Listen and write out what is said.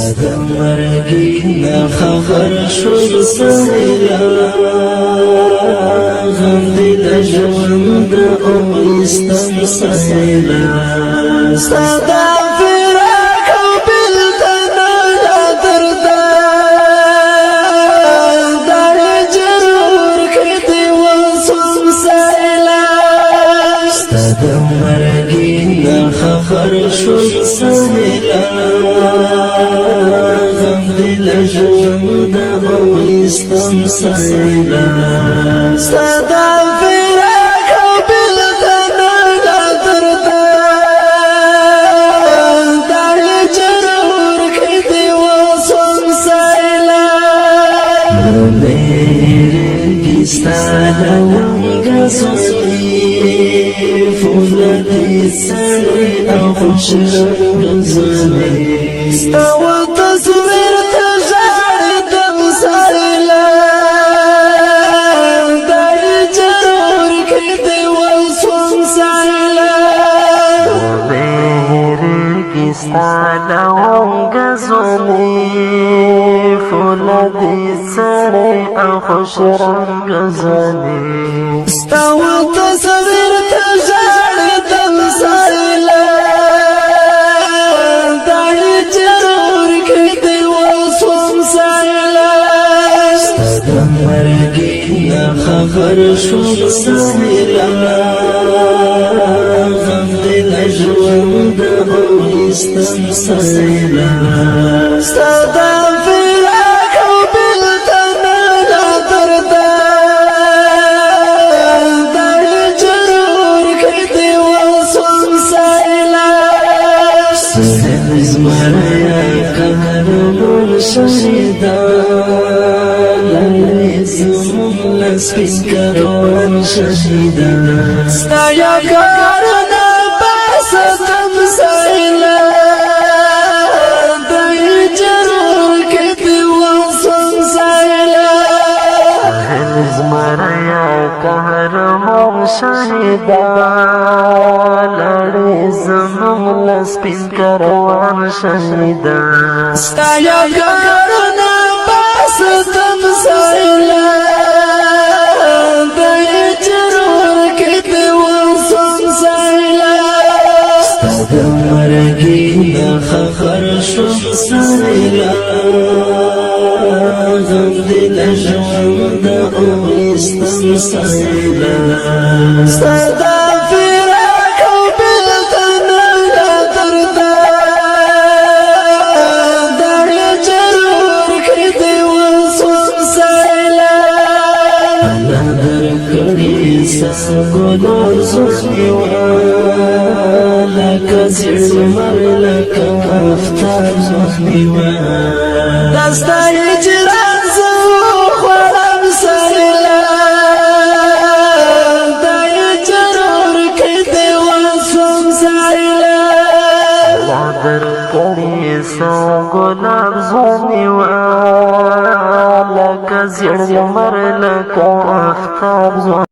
ستاد مرگی خبر شد سهیلا غم دی د ژوند او ایستم سهیلا ستاد فراق او بلتن لا درد دا جرور کړي وسوم سهیلا ستاد مرگی خبر شد سهیلا ژوند او ایستم سهیلا ستا فراق او بلتن لا درد دا جرور کړي وسوم سهیلا میرے ستا غزلی فولادی سړی او خوش غزلی ستا تصویر ستانا غزلی فولادی سړی او خوش رنگ غزلی ستا تصویر ته ژاړېدم سهیلا دا جرور کړي وسوم سهیلا ستا د مرګي خبر شوم سهیلا غم دی د ژوند او ایستم سهیلا ستا د فراق او بلتن لا درد دا جرور کړي وسوم سهیلا سهیل زمریا قهرمان شهیدا لری زمون لسپین کروان شهیدا ستا یادګارونه باسطم سهیلا دا جرور کړي وسوم سهیلا سهیل زمریا قهرمان شهیدا لری زمون لسپین کروان شهیدا ستا یادګارونه باسطم سهیلا دا جرور کړي وسوم سهیلا ستا د مرګي خبر شوم سهیلا غم دی د ژوند او ایستم سهیلا ستا د فراق او بلتن لا درد دا جرور کړي وسوم سهیلا الله درکړي سګلور زخمي لکه زړه مر لکه افتاب زخمي دستا هجران زه خوړم سهیلا دا جرور کړي وسوم سهیلا الله درکړي سګلور زخمي لکه زړه مر لکه افتاب